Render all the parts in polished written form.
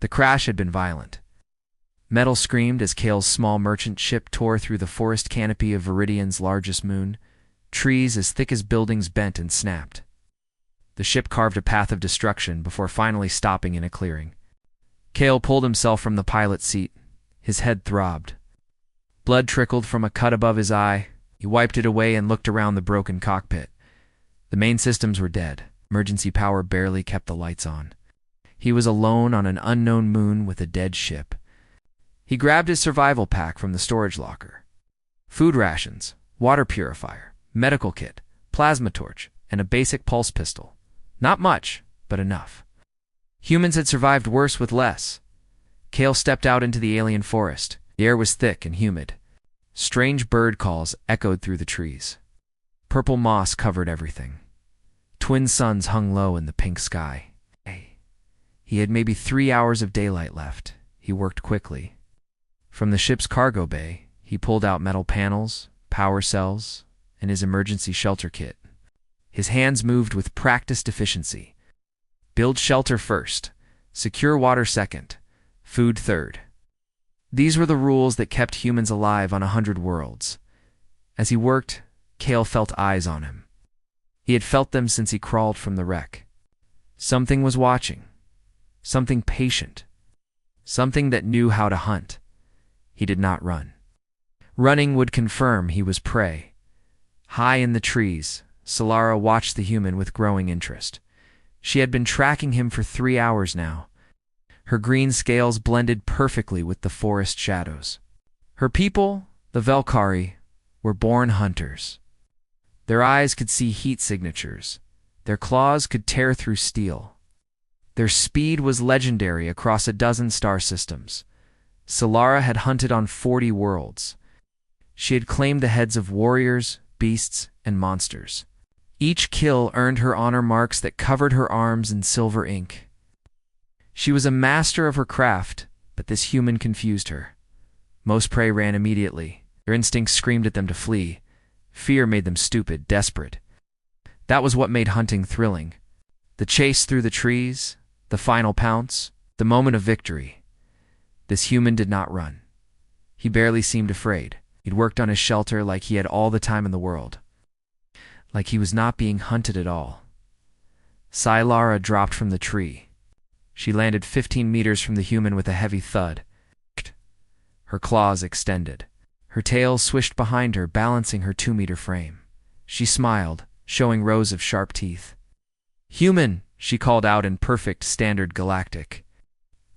The crash had been violent. Metal screamed as Kale's small merchant ship tore through the forest canopy of Viridian's largest moon. Trees as thick as buildings bent and snapped. The ship carved a path of destruction before finally stopping in a clearing. Kale pulled himself from the pilot's seat. His head throbbed. Blood trickled from a cut above his eye. He wiped it away and looked around the broken cockpit. The main systems were dead. Emergency power barely kept the lights on. He was alone on an unknown moon with a dead ship. He grabbed his survival pack from the storage locker. Food rations, water purifier, medical kit, plasma torch, and a basic pulse pistol. Not much, but enough. Humans had survived worse with less. Kale stepped out into the alien forest. The air was thick and humid. Strange bird calls echoed through the trees. Purple moss covered everything. Twin suns hung low in the pink sky. He had maybe 3 hours of daylight left. He worked quickly. From the ship's cargo bay, he pulled out metal panels, power cells, and his emergency shelter kit. His hands moved with practiced efficiency. Build shelter first, secure water second, food third. These were the rules that kept humans alive on 100 worlds. As he worked, Kale felt eyes on him. He had felt them since he crawled from the wreck. Something was watching. Something patient. Something that knew how to hunt. He did not run. Running would confirm he was prey. High in the trees, Solara watched the human with growing interest. She had been tracking him for 3 hours now. Her green scales blended perfectly with the forest shadows. Her people, the Velkari, were born hunters. Their eyes could see heat signatures. Their claws could tear through steel. Their speed was legendary across a dozen star systems. Solara had hunted on 40 worlds. She had claimed the heads of warriors, beasts, and monsters. Each kill earned her honor marks that covered her arms in silver ink. She was a master of her craft, but this human confused her. Most prey ran immediately. Their instincts screamed at them to flee. Fear made them stupid, desperate. That was what made hunting thrilling. The chase through the trees, the final pounce, the moment of victory. This human did not run. He barely seemed afraid. He'd worked on his shelter like he had all the time in the world. Like he was not being hunted at all. Solara dropped from the tree. She landed 15 meters from the human with a heavy thud. Her claws extended. Her tail swished behind her, balancing her 2-meter frame. She smiled, showing rows of sharp teeth. "Human," she called out in perfect standard galactic.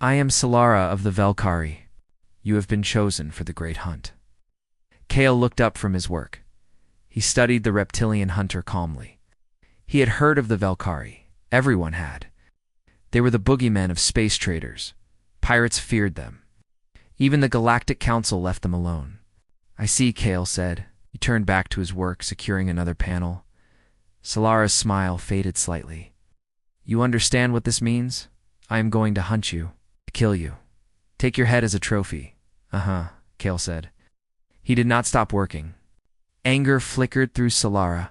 "I am Solara of the Velkari. You have been chosen for the great hunt." Kale looked up from his work. He studied the reptilian hunter calmly. He had heard of the Velkari. Everyone had. They were the boogeymen of space traders. Pirates feared them. Even the Galactic Council left them alone. "I see," Kale said. He turned back to his work, securing another panel. Solara's smile faded slightly. "You understand what this means? I am going to hunt you, to kill you. Take your head as a trophy." "Uh-huh," Kale said. He did not stop working. Anger flickered through Solara.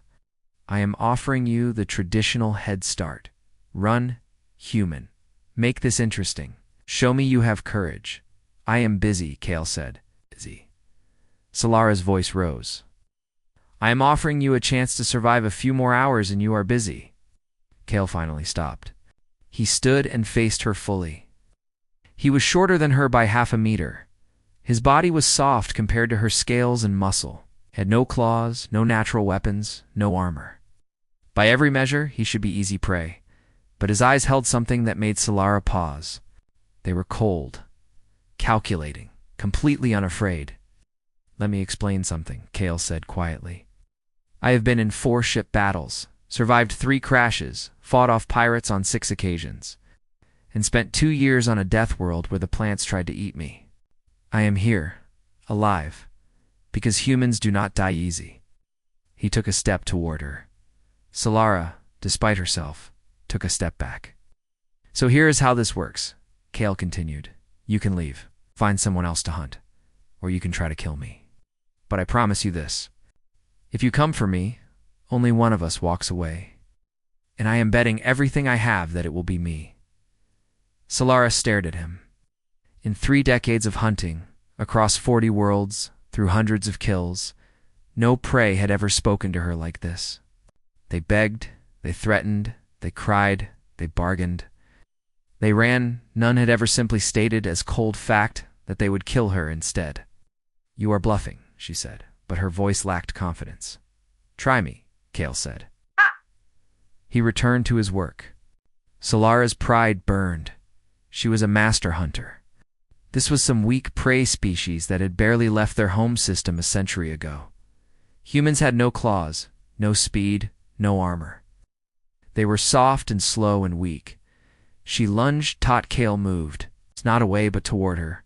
"I am offering you the traditional head start. Run, human. Make this interesting. Show me you have courage." "I am busy," Kale said. "Busy." Solara's voice rose. "I am offering you a chance to survive a few more hours and you are busy." Kale finally stopped. He stood and faced her fully. He was shorter than her by 1/2 meter. His body was soft compared to her scales and muscle. He had no claws, no natural weapons, no armor. By every measure, he should be easy prey. But his eyes held something that made Solara pause. They were cold, calculating, completely unafraid. "Let me explain something," Kale said quietly. "I have been in 4 ship battles, survived 3 crashes, fought off pirates on 6 occasions, and spent 2 years on a death world where the plants tried to eat me. I am here, alive, because humans do not die easy." He took a step toward her. Solara, despite herself, took a step back. "So here is how this works," Kale continued. "You can leave, find someone else to hunt, or you can try to kill me. But I promise you this. If you come for me, only one of us walks away. And I am betting everything I have that it will be me. Solara stared at him. In 3 decades of hunting, across 40 worlds, through hundreds of kills, no prey had ever spoken to her like this. They begged, they threatened, they cried, they bargained. They ran, none had ever simply stated as cold fact that they would kill her instead. "You are bluffing," she said, but her voice lacked confidence. "Try me," Kale said. He returned to his work. Solara's pride burned. She was a master hunter. This was some weak prey species that had barely left their home system a century ago. Humans had no claws, no speed, no armor. They were soft and slow and weak. She lunged, Kale moved, not away but toward her.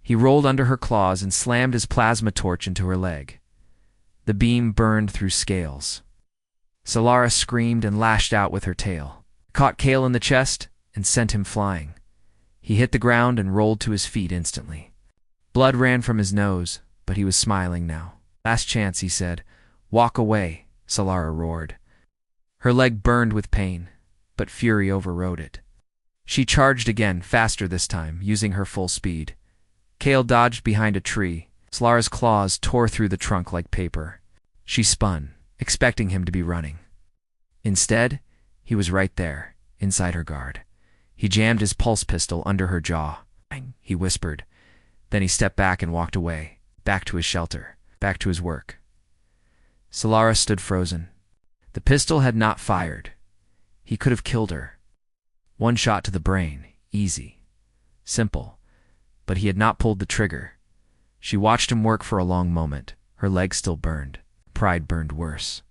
He rolled under her claws and slammed his plasma torch into her leg. The beam burned through scales. Solara screamed and lashed out with her tail, caught Kale in the chest, and sent him flying. He hit the ground and rolled to his feet instantly. Blood ran from his nose, but he was smiling now. "Last chance," he said. "Walk away," Solara roared. Her leg burned with pain, but fury overrode it. She charged again, faster this time, using her full speed. Kale dodged behind a tree. Solara's claws tore through the trunk like paper. She spun, expecting him to be running. Instead, he was right there, inside her guard. He jammed his pulse pistol under her jaw. He whispered. Then he stepped back and walked away, back to his shelter, back to his work. Solara stood frozen. The pistol had not fired. He could have killed her. One shot to the brain, easy, simple, but he had not pulled the trigger. She watched him work for a long moment. Her leg still burned. Pride burned worse.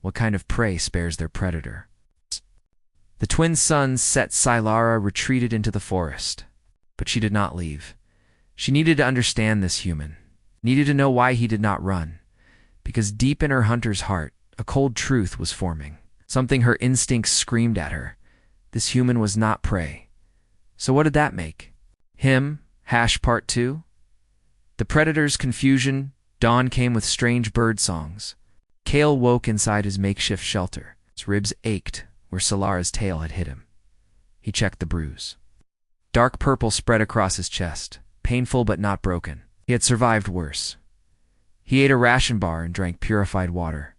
What kind of prey spares their predator? The twin suns set. Solara retreated into the forest, but she did not leave. She needed to understand this human, needed to know why he did not run, because deep in her hunter's heart, a cold truth was forming, something her instincts screamed at her. This human was not prey. So what did that make? Him, Part 2? The predator's confusion. Dawn came with strange bird songs. Kale woke inside his makeshift shelter. His ribs ached where Solara's tail had hit him. He checked the bruise. Dark purple spread across his chest, painful but not broken. He had survived worse. He ate a ration bar and drank purified water.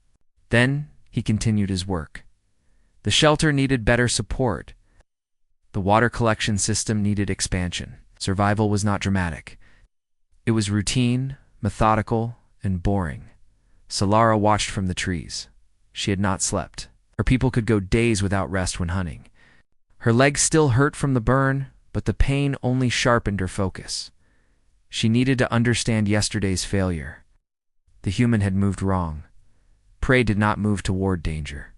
Then he continued his work. The shelter needed better support. The water collection system needed expansion. Survival was not dramatic. It was routine, methodical, and boring. Solara watched from the trees. She had not slept. Her people could go days without rest when hunting. Her legs still hurt from the burn, but the pain only sharpened her focus. She needed to understand yesterday's failure. The human had moved wrong. Prey did not move toward danger.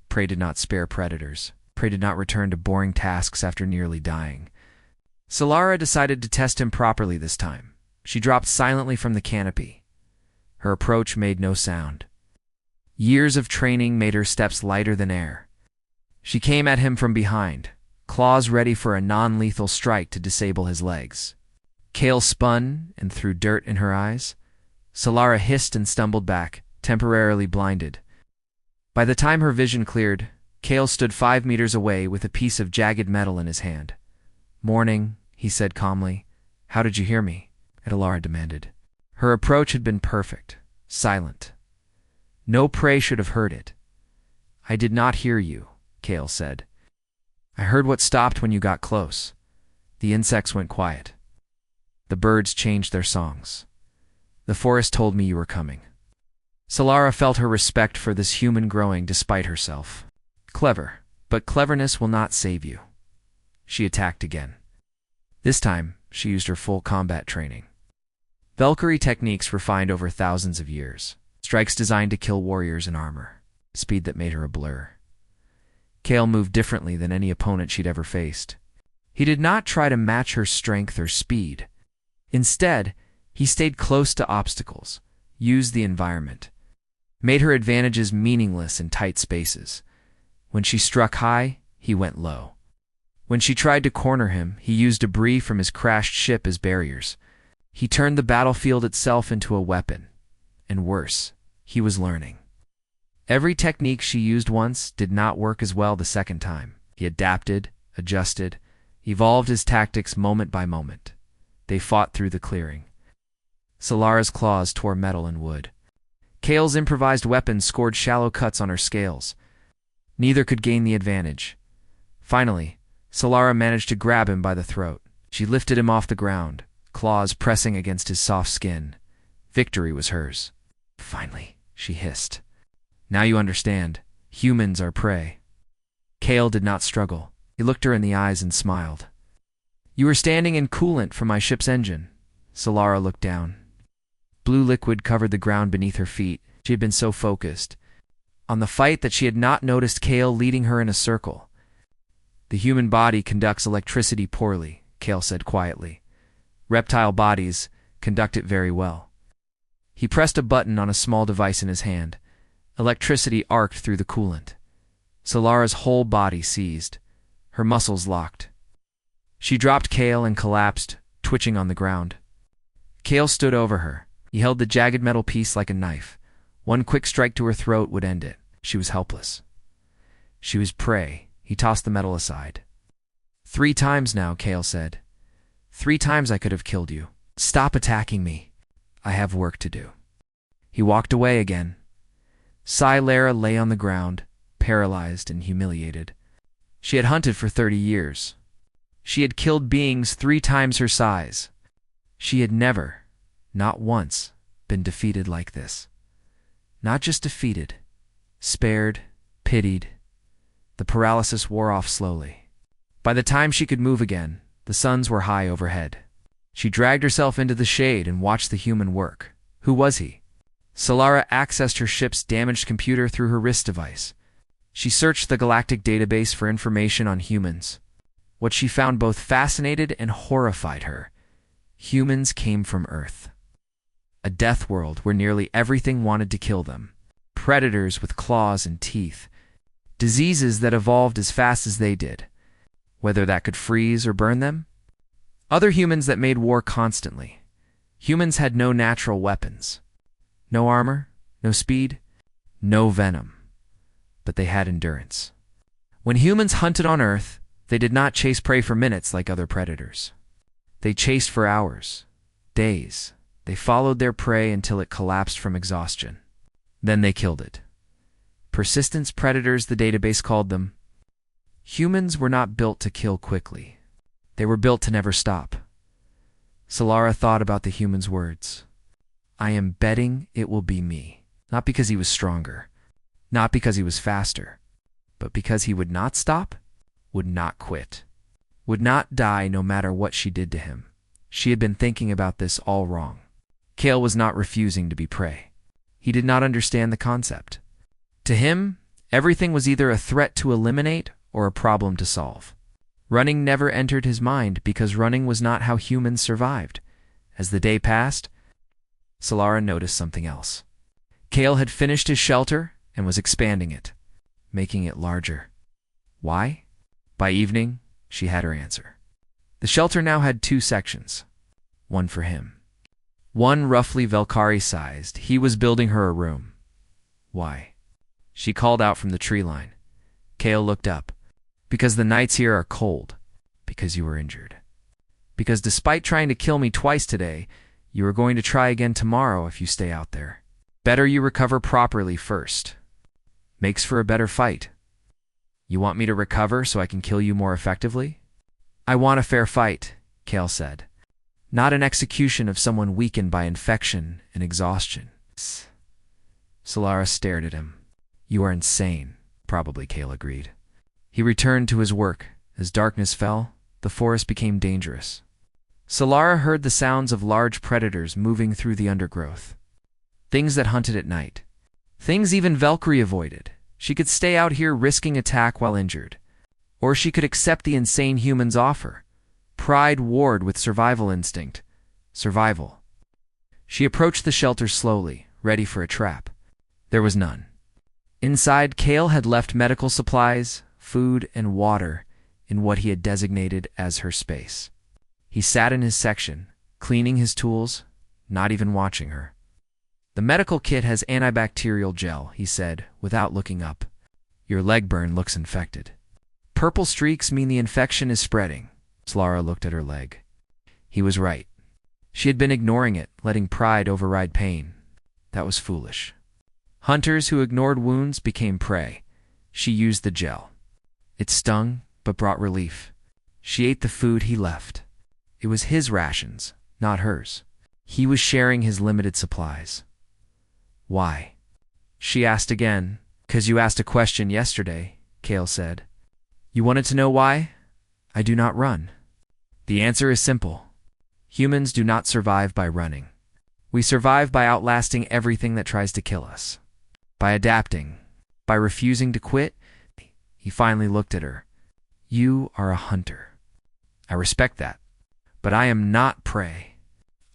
Prey did not spare predators. Prey did not return to boring tasks after nearly dying. Solara decided to test him properly this time. She dropped silently from the canopy. Her approach made no sound. Years of training made her steps lighter than air. She came at him from behind, claws ready for a non-lethal strike to disable his legs. Kale spun and threw dirt in her eyes. Solara hissed and stumbled back, temporarily blinded. By the time her vision cleared, Kale stood 5 meters away with a piece of jagged metal in his hand. "Morning," he said calmly. "How did you hear me?" Solara demanded. Her approach had been perfect, silent. No prey should have heard it. "I did not hear you," Kale said. "I heard what stopped when you got close. The insects went quiet. The birds changed their songs. The forest told me you were coming." Solara felt her respect for this human growing despite herself. "Clever, but cleverness will not save you." She attacked again. This time, she used her full combat training. Valkyrie techniques refined over thousands of years. Strikes designed to kill warriors in armor. Speed that made her a blur. Kale moved differently than any opponent she'd ever faced. He did not try to match her strength or speed. Instead, he stayed close to obstacles, used the environment, made her advantages meaningless in tight spaces. When she struck high, he went low. When she tried to corner him, he used debris from his crashed ship as barriers. He turned the battlefield itself into a weapon. And worse, he was learning. Every technique she used once did not work as well the second time. He adapted, adjusted, evolved his tactics moment by moment. They fought through the clearing. Solara's claws tore metal and wood. Kale's improvised weapons scored shallow cuts on her scales. Neither could gain the advantage. Finally, Solara managed to grab him by the throat. She lifted him off the ground, claws pressing against his soft skin. Victory was hers. Finally, she hissed. Now you understand. Humans are prey. Kale did not struggle. He looked her in the eyes and smiled. You were standing in coolant from my ship's engine. Solara looked down. Blue liquid covered the ground beneath her feet. She had been so focused on the fight that she had not noticed Kale leading her in a circle. The human body conducts electricity poorly, Kale said quietly. Reptile bodies conduct it very well. He pressed a button on a small device in his hand. Electricity arced through the coolant. Solara's whole body seized. Her muscles locked. She dropped Kale and collapsed, twitching on the ground. Kale stood over her. He held the jagged metal piece like a knife. One quick strike to her throat would end it. She was helpless. She was prey. He tossed the metal aside. 3 times now, Kale said. 3 times I could have killed you. Stop attacking me. I have work to do. He walked away again. Lara lay on the ground, paralyzed and humiliated. She had hunted for 30 years. She had killed beings 3 times her size. She had never, not once, been defeated like this. Not just defeated, spared, pitied. The paralysis wore off slowly. By the time she could move again, the suns were high overhead. She dragged herself into the shade and watched the human work. Who was he? Solara accessed her ship's damaged computer through her wrist device. She searched the galactic database for information on humans. What she found both fascinated and horrified her. Humans came from Earth. A death world where nearly everything wanted to kill them. Predators with claws and teeth. Diseases that evolved as fast as they did. Whether that could freeze or burn them? Other humans that made war constantly. Humans had no natural weapons. No armor, no speed, no venom. But they had endurance. When humans hunted on Earth, they did not chase prey for minutes like other predators. They chased for hours, days. They followed their prey until it collapsed from exhaustion. Then they killed it. Persistence predators, the database called them. Humans were not built to kill quickly. They were built to never stop. Solara thought about the human's words. I am betting it will be me. Not because he was stronger. Not because he was faster. But because he would not stop, would not quit. Would not die no matter what she did to him. She had been thinking about this all wrong. Kale was not refusing to be prey. He did not understand the concept. To him, everything was either a threat to eliminate or a problem to solve. Running never entered his mind because running was not how humans survived. As the day passed, Solara noticed something else. Kale had finished his shelter and was expanding it, making it larger. Why? By evening, she had her answer. The shelter now had 2 sections. One for him. One roughly Valkyrie-sized. He was building her a room. Why? She called out from the tree line. Kale looked up. Because the nights here are cold. Because you were injured. Because despite trying to kill me twice today, you are going to try again tomorrow if you stay out there. Better you recover properly first. Makes for a better fight. You want me to recover so I can kill you more effectively? I want a fair fight, Kale said. Not an execution of someone weakened by infection and exhaustion. Solara stared at him. You are insane, probably, Kale agreed. He returned to his work. As darkness fell, the forest became dangerous. Solara heard the sounds of large predators moving through the undergrowth. Things that hunted at night. Things even Valkyrie avoided. She could stay out here risking attack while injured. Or she could accept the insane human's offer. Pride warred with survival instinct. Survival. She approached the shelter slowly, ready for a trap. There was none. Inside, Kale had left medical supplies, food, and water in what he had designated as her space. He sat in his section, cleaning his tools, not even watching her. The medical kit has antibacterial gel, he said, without looking up. Your leg burn looks infected. Purple streaks mean the infection is spreading. Solara looked at her leg. He was right. She had been ignoring it, letting pride override pain. That was foolish. Hunters who ignored wounds became prey. She used the gel. It stung, but brought relief. She ate the food he left. It was his rations, not hers. He was sharing his limited supplies. Why? She asked again. "'Cause you asked a question yesterday," Kale said. "You wanted to know why? I do not run." The answer is simple. Humans do not survive by running. We survive by outlasting everything that tries to kill us. By adapting. By refusing to quit. He finally looked at her. "You are a hunter. I respect that. But I am not prey.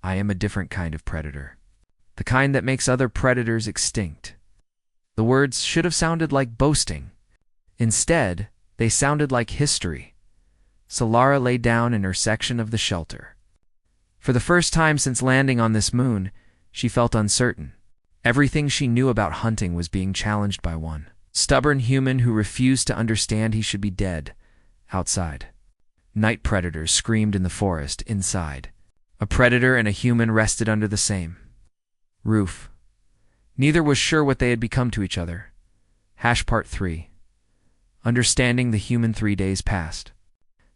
I am a different kind of predator. The kind that makes other predators extinct." The words should have sounded like boasting. Instead, they sounded like history. Solara lay down in her section of the shelter. For the first time since landing on this moon, she felt uncertain. Everything she knew about hunting was being challenged by one stubborn human who refused to understand he should be dead, outside. Night predators screamed in the forest, inside. A predator and a human rested under the same roof. Neither was sure what they had become to each other. Part 3. Understanding the human 3 days passed.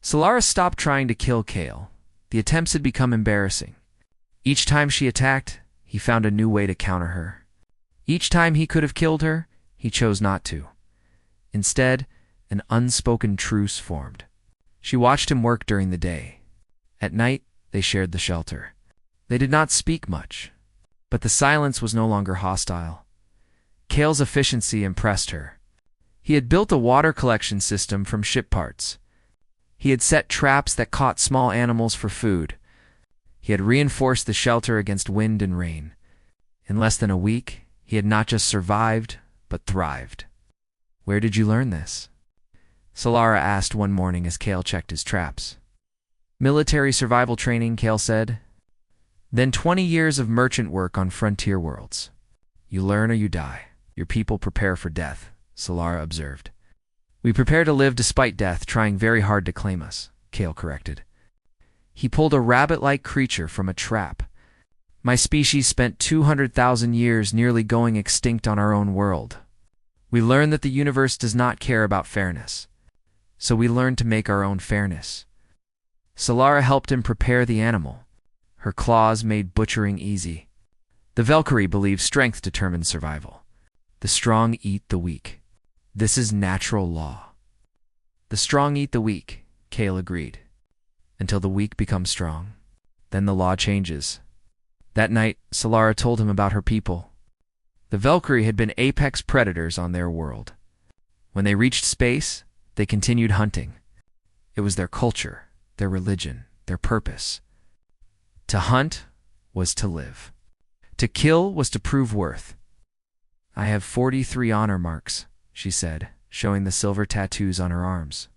Solara stopped trying to kill Kale. The attempts had become embarrassing. Each time she attacked, he found a new way to counter her. Each time he could have killed her, he chose not to. Instead, an unspoken truce formed. She watched him work during the day. At night, they shared the shelter. They did not speak much, but the silence was no longer hostile. Kale's efficiency impressed her. He had built a water collection system from ship parts. He had set traps that caught small animals for food. He had reinforced the shelter against wind and rain. In less than a week, he had not just survived, but thrived. "Where did you learn this?" Solara asked one morning as Kale checked his traps. "Military survival training," Kale said. "Then 20 years of merchant work on frontier worlds. You learn or you die. Your people prepare for death," Solara observed. "We prepare to live despite death, trying very hard to claim us," Kale corrected. He pulled a rabbit-like creature from a trap. "My species spent 200,000 years nearly going extinct on our own world. We learned that the universe does not care about fairness. So we learned to make our own fairness." Solara helped him prepare the animal. Her claws made butchering easy. The Valkyrie believed strength determines survival. The strong eat the weak. This is natural law. The strong eat the weak, Kale agreed. Until the weak become strong. Then the law changes. That night, Solara told him about her people. The Valkyrie had been apex predators on their world. When they reached space, they continued hunting. It was their culture, their religion, their purpose. To hunt was to live. To kill was to prove worth. "I have 43 honor marks," she said, showing the silver tattoos on her arms.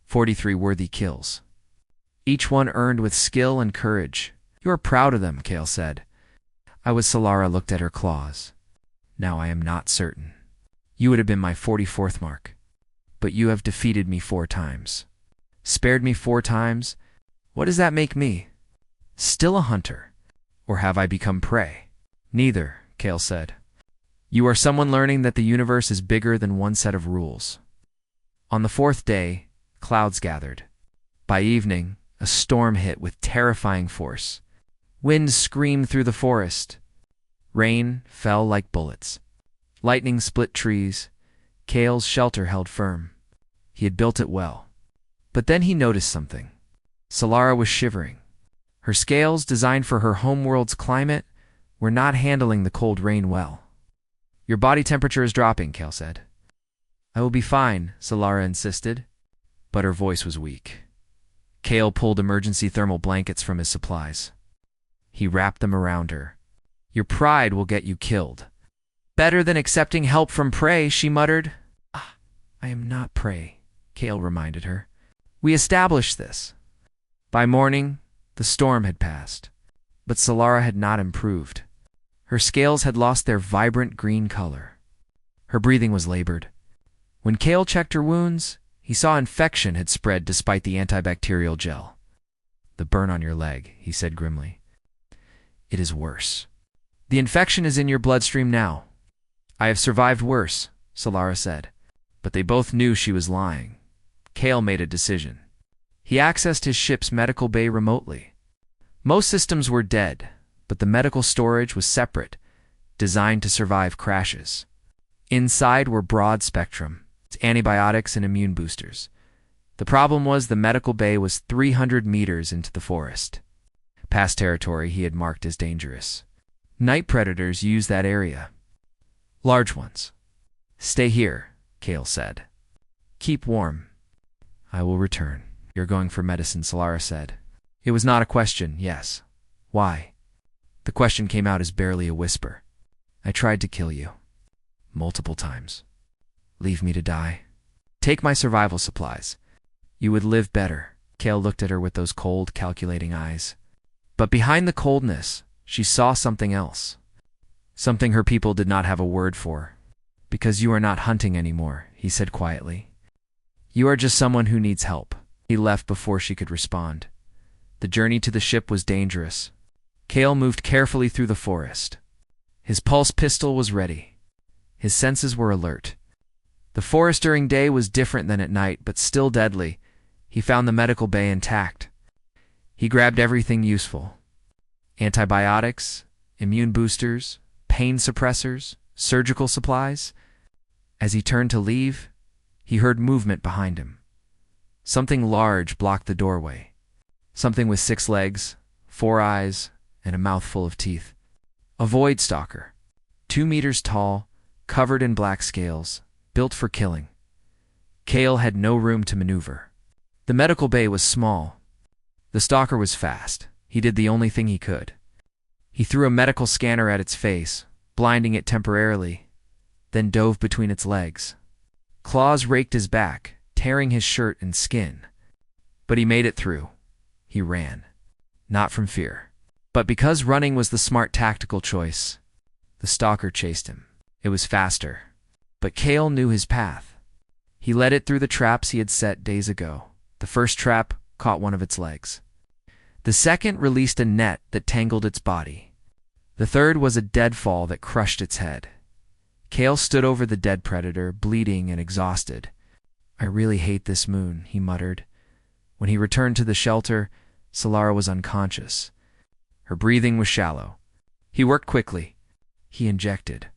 43 worthy kills. Each one earned with skill and courage. "You are proud of them," Kale said. Solara looked at her claws. "Now I am not certain. You would have been my 44th mark. But you have defeated me 4 times. Spared me 4 times. What does that make me? Still a hunter? Or have I become prey?" "Neither," Kale said. "You are someone learning that the universe is bigger than one set of rules." On the 4th day, clouds gathered. By evening, a storm hit with terrifying force. Wind screamed through the forest. Rain fell like bullets. Lightning split trees. Kale's shelter held firm. He had built it well. But then he noticed something. Solara was shivering. Her scales, designed for her homeworld's climate, were not handling the cold rain well. "Your body temperature is dropping," Kale said. "I will be fine," Solara insisted. But her voice was weak. Kale pulled emergency thermal blankets from his supplies. He wrapped them around her. "Your pride will get you killed." "Better than accepting help from prey," she muttered. "I am not prey," Kale reminded her. "We established this." By morning, the storm had passed, but Solara had not improved. Her scales had lost their vibrant green color. Her breathing was labored. When Kale checked her wounds, He saw infection had spread despite the antibacterial gel. "The burn on your leg," he said grimly. "It is worse. The infection is in your bloodstream now." "I have survived worse," Solara said. But they both knew she was lying. Kale made a decision. He accessed his ship's medical bay remotely. Most systems were dead, but the medical storage was separate, designed to survive crashes. Inside were broad-spectrum, antibiotics and immune boosters. The problem was the medical bay was 300 meters into the forest, past territory he had marked as dangerous. Night predators used that area. Large ones. "Stay here," Kale said. "Keep warm." "I will return." "You're going for medicine," Solara said. It was not a question, yes. "Why?" The question came out as barely a whisper. "I tried to kill you. Multiple times. Leave me to die. Take my survival supplies. You would live better." Kale looked at her with those cold, calculating eyes. But behind the coldness, she saw something else. Something her people did not have a word for. "Because you are not hunting anymore," he said quietly. "You are just someone who needs help." He left before she could respond. The journey to the ship was dangerous. Kale moved carefully through the forest. His pulse pistol was ready. His senses were alert. The forest during day was different than at night, but still deadly. He found the medical bay intact. He grabbed everything useful. Antibiotics, immune boosters, pain suppressors, surgical supplies. As he turned to leave, he heard movement behind him. Something large blocked the doorway. Something with 6 legs, 4 eyes, and a mouth full of teeth. A void stalker, 2 meters tall, covered in black scales, built for killing. Kale had no room to maneuver. The medical bay was small. The stalker was fast. He did the only thing he could. He threw a medical scanner at its face, blinding it temporarily, then dove between its legs. Claws raked his back, tearing his shirt and skin. But he made it through. He ran. Not from fear, but because running was the smart tactical choice. The stalker chased him. It was faster, but Kale knew his path. He led it through the traps he had set days ago. The first trap caught one of its legs. The second released a net that tangled its body. The third was a deadfall that crushed its head. Kale stood over the dead predator, bleeding and exhausted. "I really hate this moon," he muttered. When he returned to the shelter, Solara was unconscious. Her breathing was shallow. He worked quickly. He injected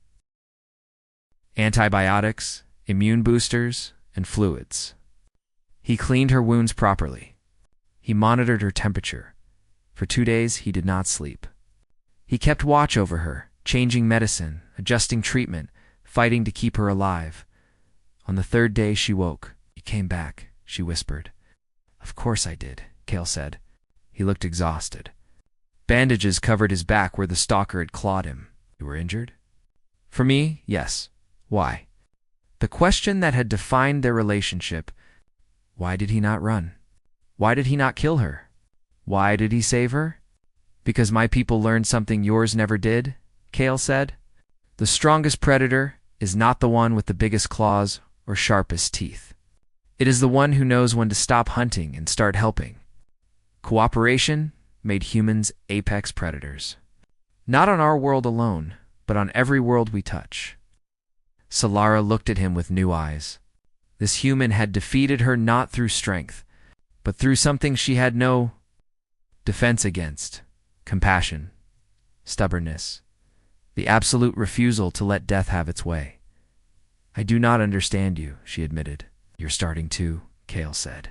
antibiotics, immune boosters, and fluids. He cleaned her wounds properly. He monitored her temperature. For 2 days, he did not sleep. He kept watch over her, changing medicine, adjusting treatment, fighting to keep her alive. On the 3rd day, she woke. "You came back," she whispered. "Of course I did," Kale said. He looked exhausted. Bandages covered his back where the stalker had clawed him. "You were injured?" "For me, yes. Why?" The question that had defined their relationship. Why did he not run? Why did he not kill her? Why did he save her? "Because my people learned something yours never did," Kale said. "The strongest predator is not the one with the biggest claws or sharpest teeth. It is the one who knows when to stop hunting and start helping." Cooperation made humans apex predators. Not on our world alone, but on every world we touch. Solara looked at him with new eyes. This human had defeated her not through strength, but through something she had no defense against: compassion, stubbornness, the absolute refusal to let death have its way. "I do not understand you," she admitted. "You're starting to," Kale said.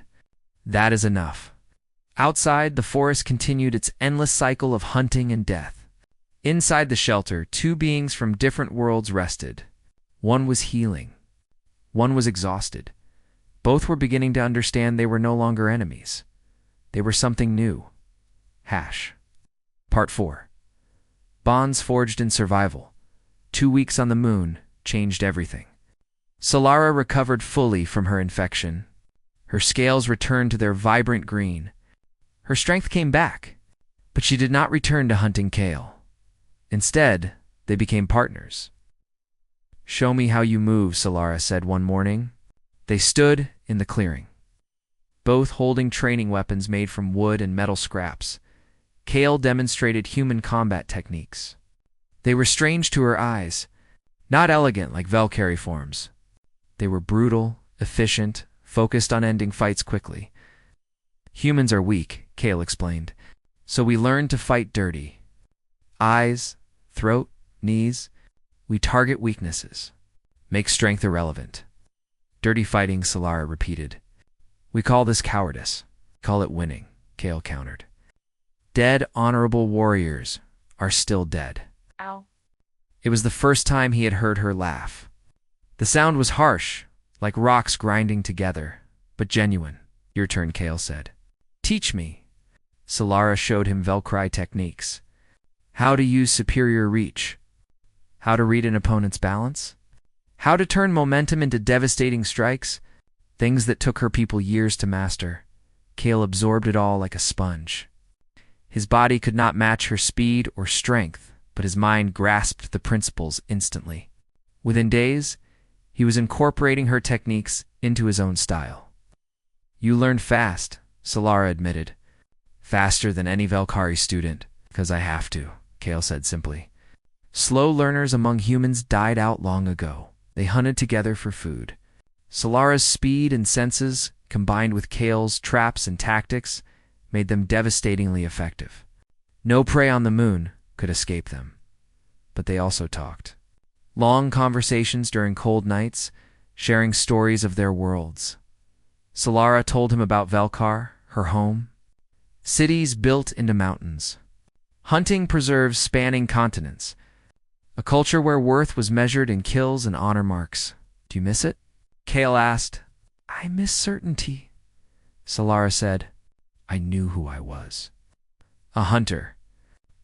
"That is enough." Outside, the forest continued its endless cycle of hunting and death. Inside the shelter, 2 beings from different worlds rested. One was healing. One was exhausted. Both were beginning to understand they were no longer enemies. They were something new. Part 4. Bonds forged in survival. 2 weeks on the moon changed everything. Solara recovered fully from her infection. Her scales returned to their vibrant green. Her strength came back, but she did not return to hunting Kale. Instead, they became partners. "Show me how you move," Solara said one morning. They stood in the clearing, both holding training weapons made from wood and metal scraps. Kale demonstrated human combat techniques. They were strange to her eyes, not elegant like Valkyrie forms. They were brutal, efficient, focused on ending fights quickly. Humans are weak, Kale explained, so we learned to fight dirty. Eyes, throat, knees, we target weaknesses. Make strength irrelevant. Dirty fighting, Solara repeated. We call this cowardice. Call it winning, Kale countered. Dead, honorable warriors are still dead. Ow. It was the first time he had heard her laugh. The sound was harsh, like rocks grinding together, but genuine. Your turn, Kale said. Teach me. Solara showed him Valkyrie techniques. How to use superior reach. How to read an opponent's balance. How to turn momentum into devastating strikes. Things that took her people years to master. Kale absorbed it all like a sponge. His body could not match her speed or strength, but his mind grasped the principles instantly. Within days, he was incorporating her techniques into his own style. You learn fast, Solara admitted. Faster than any Valkyrie student, because I have to, Kale said simply. Slow learners among humans died out long ago. They hunted together for food. Solara's speed and senses, combined with Kale's traps and tactics, made them devastatingly effective. No prey on the moon could escape them. But they also talked. Long conversations during cold nights, sharing stories of their worlds. Solara told him about Valkar, her home. Cities built into mountains. Hunting preserves spanning continents. A culture where worth was measured in kills and honor marks. Do you miss it? Kale asked. I miss certainty. Solara said. I knew who I was. A hunter.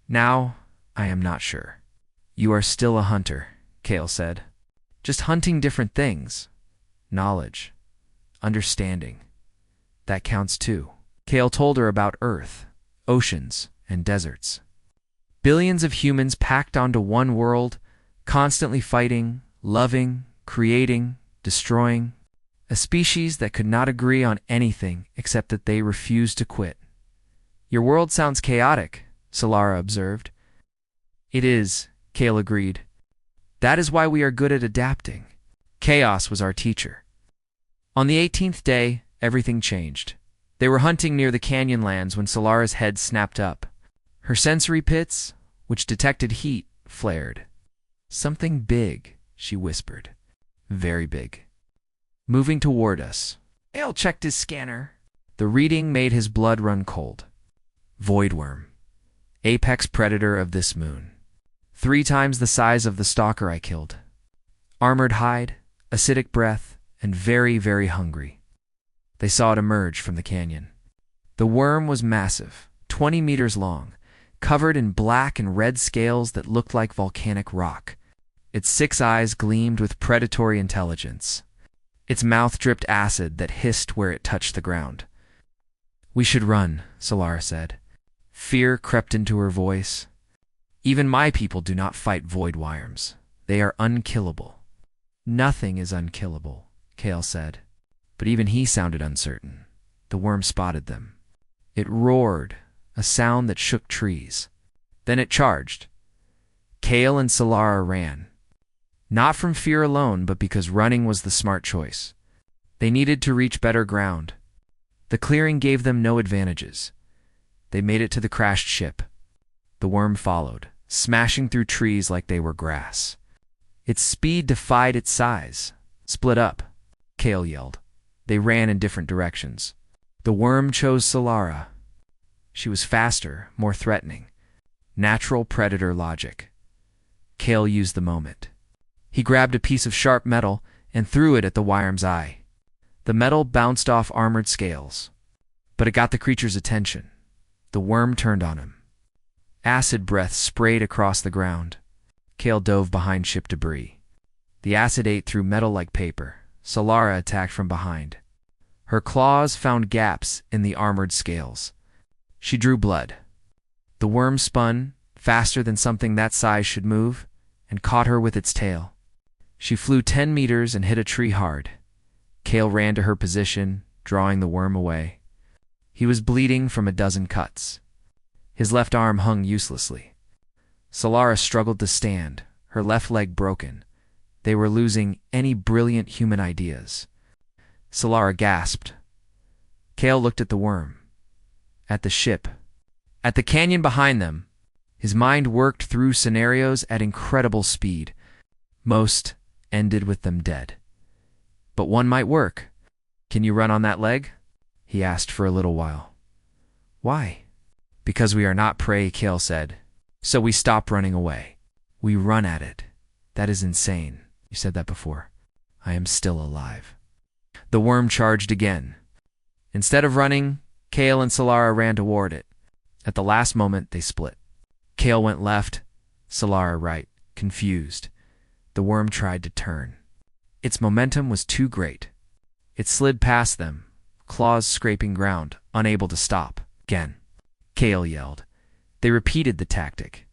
Now, I am not sure. You are still a hunter, Kale said. Just hunting different things. Knowledge. Understanding. That counts too. Kale told her about Earth, oceans, and deserts. Billions of humans packed onto one world, constantly fighting, loving, creating, destroying. A species that could not agree on anything except that they refused to quit. Your world sounds chaotic, Solara observed. It is, Kale agreed. That is why we are good at adapting. Chaos was our teacher. On the 18th day, everything changed. They were hunting near the canyon lands when Solara's head snapped up. Her sensory pits, which detected heat, flared. Something big, she whispered. Very big. Moving toward us. Kale checked his scanner. The reading made his blood run cold. Voidworm. Apex predator of this moon. 3 times the size of the stalker I killed. Armored hide, acidic breath, and very, very hungry. They saw it emerge from the canyon. The worm was massive, 20 meters long, covered in black and red scales that looked like volcanic rock. Its 6 eyes gleamed with predatory intelligence. Its mouth dripped acid that hissed where it touched the ground. We should run, Solara said. Fear crept into her voice. Even my people do not fight void worms. They are unkillable. Nothing is unkillable, Kale said. But even he sounded uncertain. The worm spotted them. It roared, a sound that shook trees. Then it charged. Kale and Solara ran. Not from fear alone, but because running was the smart choice. They needed to reach better ground. The clearing gave them no advantages. They made it to the crashed ship. The worm followed, smashing through trees like they were grass. Its speed defied its size. Split up, Kale yelled. They ran in different directions. The worm chose Solara. She was faster, more threatening. Natural predator logic. Kale used the moment. He grabbed a piece of sharp metal and threw it at the worm's eye. The metal bounced off armored scales. But it got the creature's attention. The worm turned on him. Acid breath sprayed across the ground. Kale dove behind ship debris. The acid ate through metal like paper. Solara attacked from behind. Her claws found gaps in the armored scales. She drew blood. The worm spun, faster than something that size should move, and caught her with its tail. She flew 10 meters and hit a tree hard. Kale ran to her position, drawing the worm away. He was bleeding from a dozen cuts. His left arm hung uselessly. Solara struggled to stand, her left leg broken. They were losing any brilliant human ideas. Solara gasped. Kale looked at the worm, at the ship, at the canyon behind them. His mind worked through scenarios at incredible speed. Most ended with them dead. But one might work. "Can you run on that leg?" he asked for a little while. "Why?" "Because we are not prey," Kale said. "So we stop running away. We run at it. That is insane." "You said that before." "I am still alive." The worm charged again. Instead of running, Kale and Solara ran toward it. At the last moment, they split. Kale went left, Solara right, confused. The worm tried to turn. Its momentum was too great. It slid past them, claws scraping ground, unable to stop. "Again," Kale yelled. They repeated the tactic.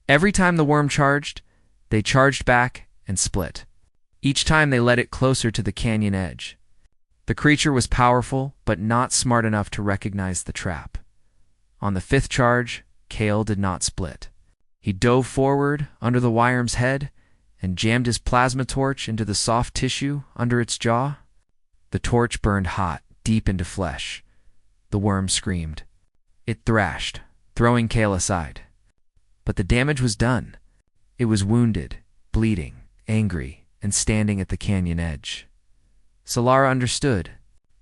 Every time the worm charged, they charged back and split. Each time they led it closer to the canyon edge. The creature was powerful, but not smart enough to recognize the trap. On the fifth charge, Kale did not split. He dove forward under the worm's head and jammed his plasma torch into the soft tissue under its jaw. The torch burned hot, deep into flesh. The worm screamed. It thrashed, throwing Kale aside. But the damage was done. It was wounded, bleeding, angry, and standing at the canyon edge. Solara understood.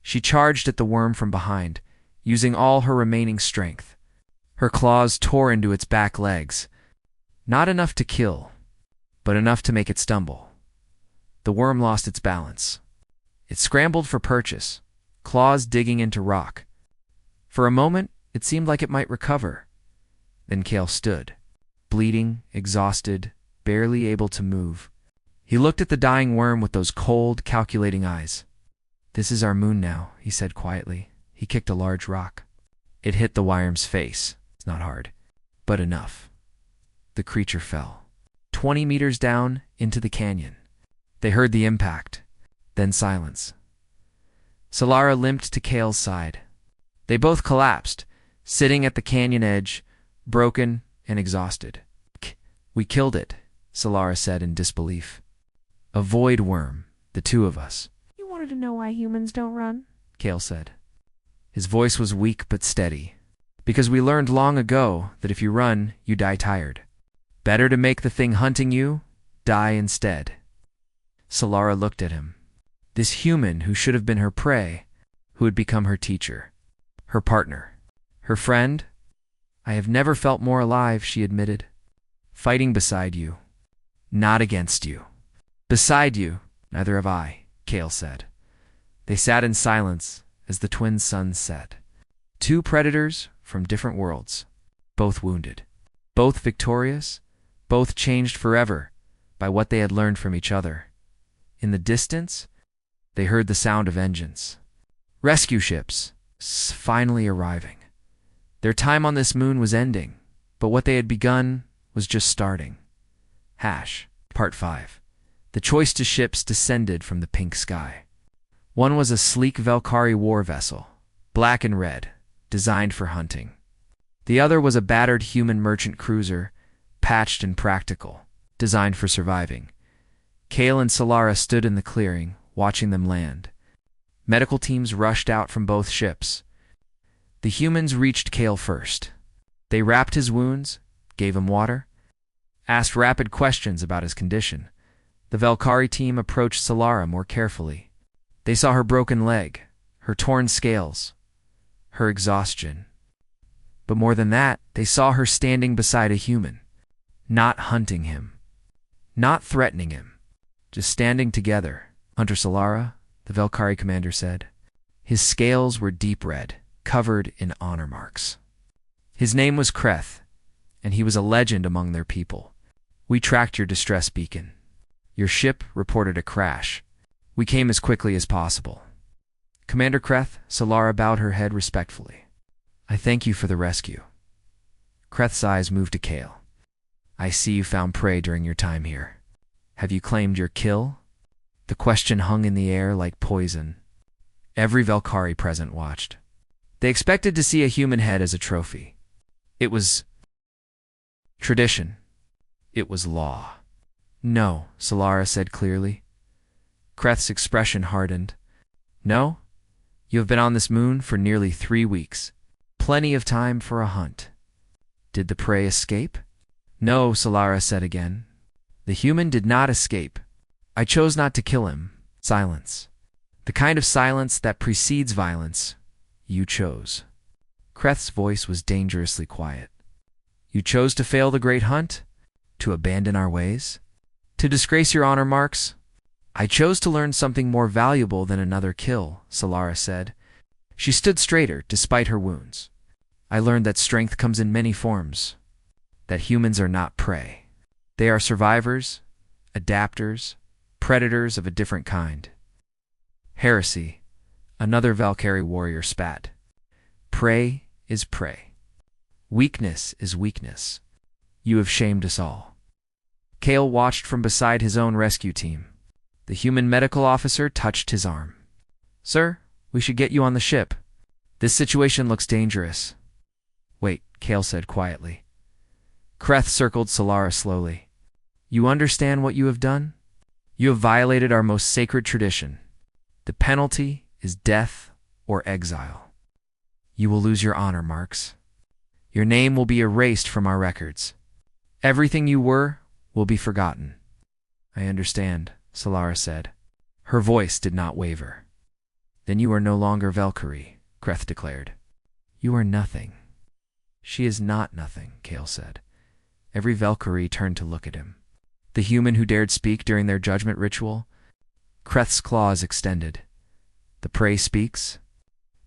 She charged at the worm from behind, using all her remaining strength. Her claws tore into its back legs. Not enough to kill, but enough to make it stumble. The worm lost its balance. It scrambled for purchase, claws digging into rock. For a moment, it seemed like it might recover. Then Kale stood, bleeding, exhausted, barely able to move. He looked at the dying worm with those cold, calculating eyes. "This is our moon now," he said quietly. He kicked a large rock. It hit the worm's face. It's not hard, but enough. The creature fell, 20 meters down into the canyon. They heard the impact, then silence. Solara limped to Kale's side. They both collapsed, sitting at the canyon edge, broken and exhausted. "We killed it," Solara said in disbelief. "A void worm, the two of us." "You wanted to know why humans don't run?" Kale said. His voice was weak but steady. "Because we learned long ago that if you run, you die tired. Better to make the thing hunting you die instead." Solara looked at him. This human who should have been her prey, who had become her teacher, her partner, her friend. "I have never felt more alive," she admitted. "Fighting beside you, not against you." "Beside you, neither have I," Kale said. They sat in silence as the twin suns set. Two predators from different worlds, both wounded, both victorious, both changed forever by what they had learned from each other. In the distance, they heard the sound of engines. Rescue ships, finally arriving. Their time on this moon was ending, but what they had begun was just starting. Part 5. The choice to ships descended from the pink sky. One was a sleek Valkyrie war vessel, black and red, designed for hunting. The other was a battered human merchant cruiser, patched and practical, designed for surviving. Kale and Solara stood in the clearing, watching them land. Medical teams rushed out from both ships. The humans reached Kale first. They wrapped his wounds, gave him water, asked rapid questions about his condition. The Valkyrie team approached Solara more carefully. They saw her broken leg, her torn scales, her exhaustion. But more than that, they saw her standing beside a human, not hunting him, not threatening him, just standing together. "Hunter Solara," the Valkyrie commander said. His scales were deep red, covered in honor marks. His name was Kreth, and he was a legend among their people. "We tracked your distress beacon. Your ship reported a crash. We came as quickly as possible." "Commander Kreth," Solara bowed her head respectfully. "I thank you for the rescue." Kreth's eyes moved to Kale. "I see you found prey during your time here. Have you claimed your kill?" The question hung in the air like poison. Every Valkyrie present watched. They expected to see a human head as a trophy. It was tradition. It was law. No, Solara said clearly. Kreth's expression hardened. No? You have been on this moon for nearly 3 weeks. Plenty of time for a hunt. Did the prey escape? No, Solara said again. The human did not escape. I chose not to kill him. Silence. The kind of silence that precedes violence. You chose. Kreth's voice was dangerously quiet. You chose to fail the great hunt? To abandon our ways? To disgrace your honor marks? I chose to learn something more valuable than another kill, Solara said. She stood straighter despite her wounds. I learned that strength comes in many forms. That humans are not prey. They are survivors, adapters, predators of a different kind. Heresy, another Valkyrie warrior spat. Prey is prey. Weakness is weakness. You have shamed us all. Kale watched from beside his own rescue team. The human medical officer touched his arm. Sir, we should get you on the ship. This situation looks dangerous. Wait, Kale said quietly. Kreth circled Solara slowly. You understand what you have done? You have violated our most sacred tradition. The penalty is death or exile. You will lose your honor marks. Your name will be erased from our records. Everything you were will be forgotten. I understand, Solara said. Her voice did not waver. Then you are no longer Valkyrie, Kreth declared. You are nothing. She is not nothing, Kale said. Every Valkyrie turned to look at him. The human who dared speak during their judgment ritual? Kreth's claws extended. The prey speaks?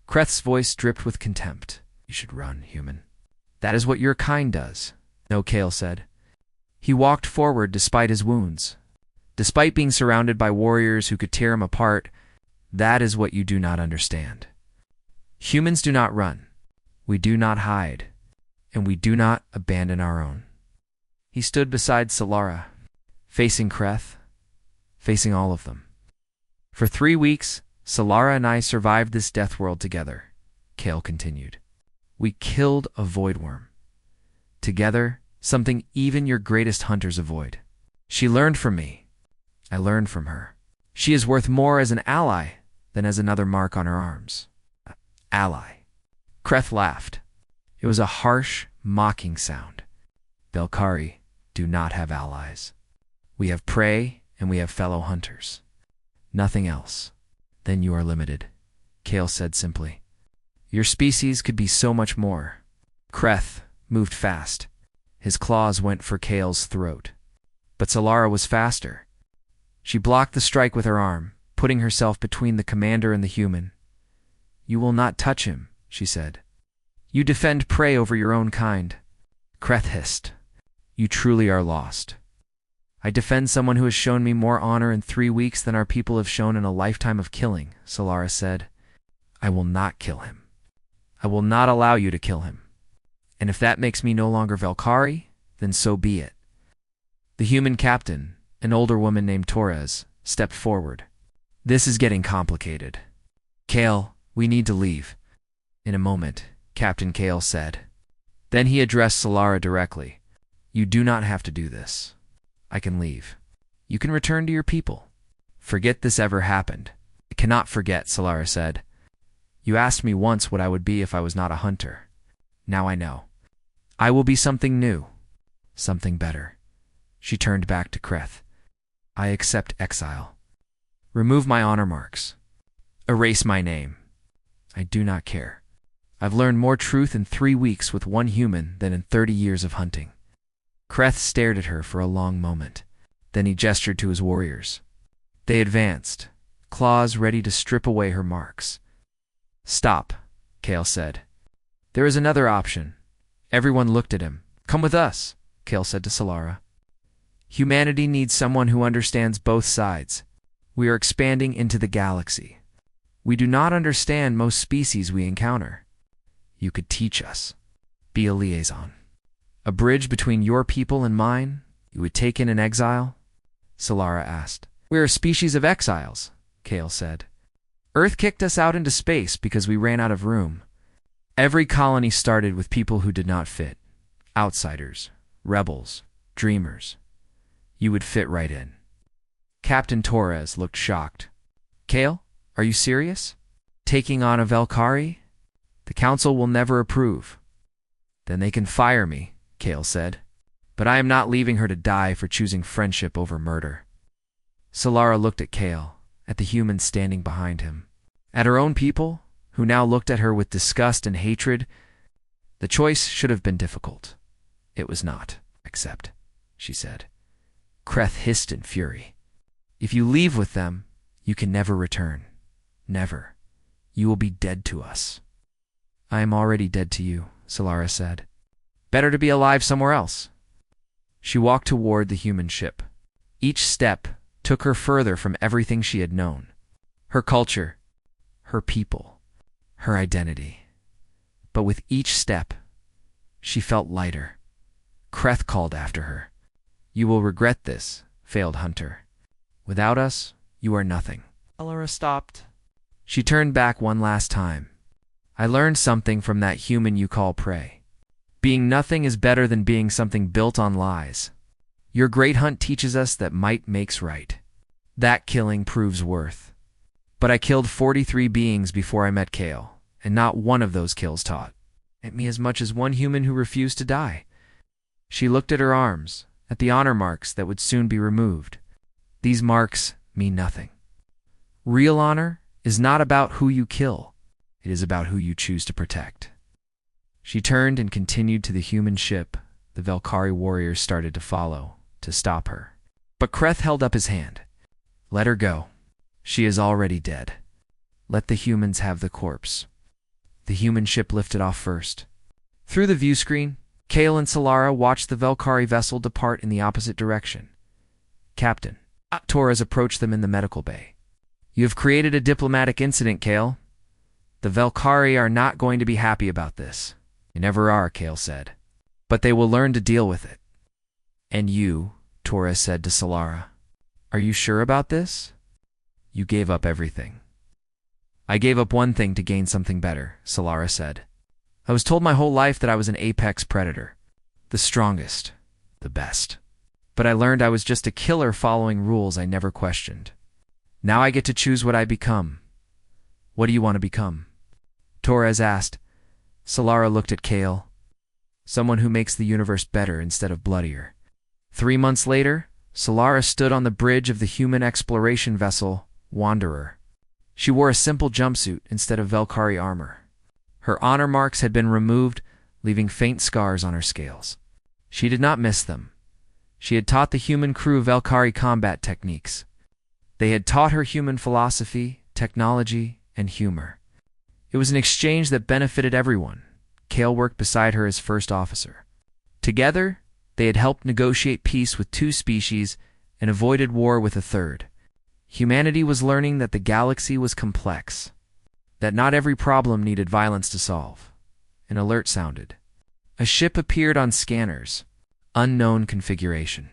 Kreth's voice dripped with contempt. You should run, human. That is what your kind does. No, Kale said. He walked forward despite his wounds. Despite being surrounded by warriors who could tear him apart, that is what you do not understand. Humans do not run. We do not hide. And we do not abandon our own. He stood beside Solara, facing Kreth, facing all of them. For 3 weeks, Solara and I survived this death world together, Kale continued. We killed a void worm. Together, something even your greatest hunters avoid. She learned from me. I learned from her. She is worth more as an ally than as another mark on her arms. Ally. Kreth laughed. It was a harsh, mocking sound. Valkyrie do not have allies. We have prey and we have fellow hunters. Nothing else. Then you are limited, Kale said simply. Your species could be so much more. Kreth moved fast. His claws went for Kale's throat. But Solara was faster. She blocked the strike with her arm, putting herself between the commander and the human. You will not touch him, she said. You defend prey over your own kind. Kreth hissed. You truly are lost. I defend someone who has shown me more honor in 3 weeks than our people have shown in a lifetime of killing, Solara said. I will not kill him. I will not allow you to kill him. And if that makes me no longer Valkyrie, then so be it. The human captain, an older woman named Torres, stepped forward. This is getting complicated. Kale, we need to leave. In a moment, Captain Kale said. Then he addressed Solara directly. You do not have to do this. I can leave. You can return to your people. Forget this ever happened. I cannot forget, Solara said. You asked me once what I would be if I was not a hunter. Now I know. I will be something new. Something better. She turned back to Kreth. I accept exile. Remove my honor marks. Erase my name. I do not care. I've learned more truth in 3 weeks with one human than in 30 years of hunting. Kreth stared at her for a long moment. Then he gestured to his warriors. They advanced, claws ready to strip away her marks. Stop, Kale said. There is another option. Everyone looked at him. Come with us, Kale said to Solara. Humanity needs someone who understands both sides. We are expanding into the galaxy. We do not understand most species we encounter. You could teach us. Be a liaison. A bridge between your people and mine, you would take in exile? Solara asked. We're a species of exiles, Kale said. Earth kicked us out into space because we ran out of room. Every colony started with people who did not fit. Outsiders, rebels, dreamers. You would fit right in. Captain Torres looked shocked. Kale, are you serious? Taking on a Valkyrie? The council will never approve. Then they can fire me, Kale said. But I am not leaving her to die for choosing friendship over murder. Solara looked at Kale, at the humans standing behind him, at her own people, who now looked at her with disgust and hatred. The choice should have been difficult. It was not. Accept, she said. Kreth hissed in fury. If you leave with them, you can never return. Never. You will be dead to us. I am already dead to you, Solara said. Better to be alive somewhere else. She walked toward the human ship. Each step took her further from everything she had known. Her culture, her people, her identity. But with each step, she felt lighter. Kreth called after her. You will regret this, failed Hunter. Without us, you are nothing. Solara stopped. She turned back one last time. I learned something from that human you call prey. Being nothing is better than being something built on lies. Your great hunt teaches us that might makes right. That killing proves worth. But I killed 43 beings before I met Kale, and not one of those kills taught at me as much as one human who refused to die. She looked at her arms, at the honor marks that would soon be removed. These marks mean nothing. Real honor is not about who you kill. It is about who you choose to protect. She turned and continued to the human ship. The Valkyrie warriors started to follow, to stop her. But Kreth held up his hand. Let her go. She is already dead. Let the humans have the corpse. The human ship lifted off first. Through the view screen, Kale and Solara watched the Valkyrie vessel depart in the opposite direction. Captain, Torres approached them in the medical bay. You have created a diplomatic incident, Kale. The Valkyrie are not going to be happy about this. They never are, Kale said. But they will learn to deal with it. And you, Torres said to Solara, are you sure about this? You gave up everything. I gave up one thing to gain something better, Solara said. I was told my whole life that I was an apex predator. The strongest. The best. But I learned I was just a killer following rules I never questioned. Now I get to choose what I become. What do you want to become? Torres asked. Solara looked at Kale. Someone who makes the universe better instead of bloodier. 3 months later, Solara stood on the bridge of the human exploration vessel, Wanderer. She wore a simple jumpsuit instead of Valkyrie armor. Her honor marks had been removed, leaving faint scars on her scales. She did not miss them. She had taught the human crew Valkyrie combat techniques. They had taught her human philosophy, technology, and humor. It was an exchange that benefited everyone. Kale worked beside her as first officer. Together, they had helped negotiate peace with 2 species and avoided war with a 3rd. Humanity was learning that the galaxy was complex, that not every problem needed violence to solve. An alert sounded. A ship appeared on scanners. Unknown configuration.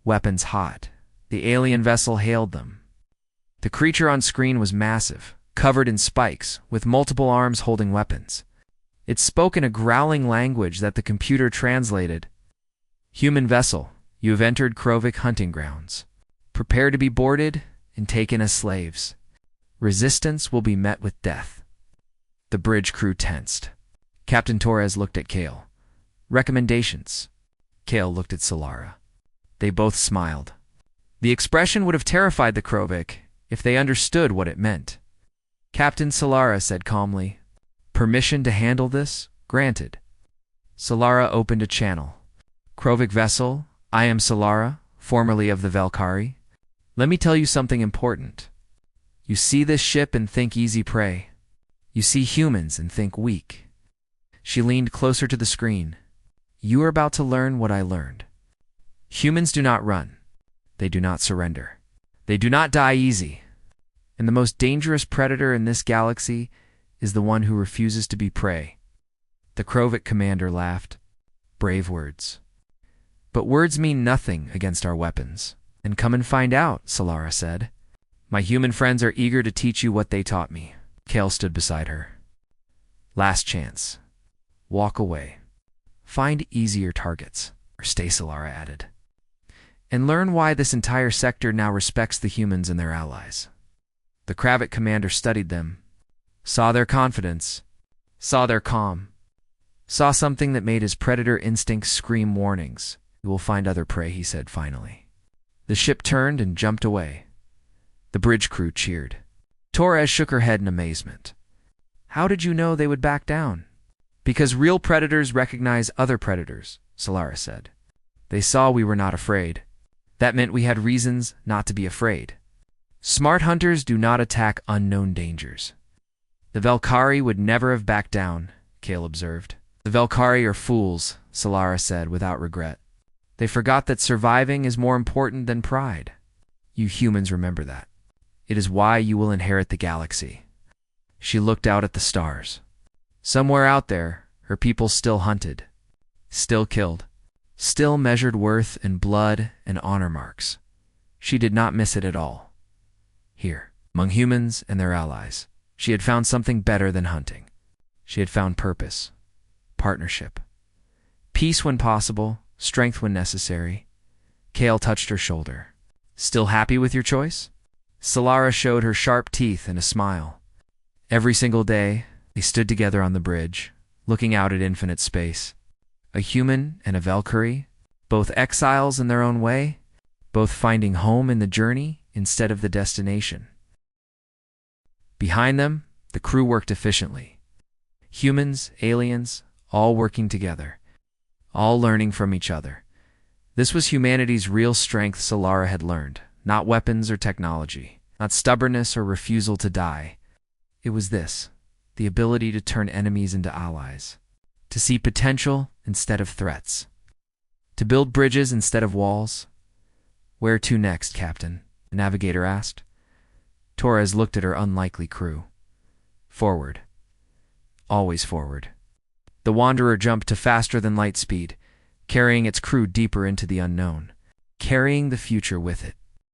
Weapons hot. The alien vessel hailed them. The creature on screen was massive, covered in spikes, with multiple arms holding weapons. It spoke in a growling language that the computer translated. Human vessel, you have entered Krovik hunting grounds. Prepare to be boarded and taken as slaves. Resistance will be met with death. The bridge crew tensed. Captain Torres looked at Kale. Recommendations. Kale looked at Solara. They both smiled. The expression would have terrified the Krovik if they understood what it meant. Captain Solara said calmly, permission to handle this? Granted. Solara opened a channel. Krovik vessel, I am Solara, formerly of the Valkyrie. Let me tell you something important. You see this ship and think easy prey. You see humans and think weak. She leaned closer to the screen. You are about to learn what I learned. Humans do not run. They do not surrender. They do not die easy. And the most dangerous predator in this galaxy is the one who refuses to be prey. The Krovik commander laughed. Brave words. But words mean nothing against our weapons. "Then come and find out," Solara said. "My human friends are eager to teach you what they taught me." Kale stood beside her. "Last chance. Walk away. Find easier targets," or stay, Solara added. "And learn why this entire sector now respects the humans and their allies." The Kravik commander studied them, saw their confidence, saw their calm, saw something that made his predator instincts scream warnings. "You will find other prey," he said finally. The ship turned and jumped away. The bridge crew cheered. Torres shook her head in amazement. "How did you know they would back down?" "Because real predators recognize other predators," Solara said. "They saw we were not afraid. That meant we had reasons not to be afraid. Smart hunters do not attack unknown dangers." "The Velkari would never have backed down," Kale observed. "The Velkari are fools," Solara said without regret. "They forgot that surviving is more important than pride. You humans remember that. It is why you will inherit the galaxy." She looked out at the stars. Somewhere out there, her people still hunted, still killed, still measured worth in blood and honor marks. She did not miss it at all. Here, among humans and their allies, she had found something better than hunting. She had found purpose, partnership, peace when possible, strength when necessary. Kale touched her shoulder. "Still happy with your choice?" Solara showed her sharp teeth in a smile. Every single day, they stood together on the bridge, looking out at infinite space. A human and a Valkyrie, both exiles in their own way, both finding home in the journey instead of the destination. Behind them, the crew worked efficiently. Humans, aliens, all working together, all learning from each other. This was humanity's real strength, Solara had learned. Not weapons or technology, not stubbornness or refusal to die. It was this, the ability to turn enemies into allies, to see potential instead of threats, to build bridges instead of walls. "Where to next, Captain?" the navigator asked. Torres looked at her unlikely crew. "Forward. Always forward." The Wanderer jumped to faster than light speed, carrying its crew deeper into the unknown, carrying the future with it.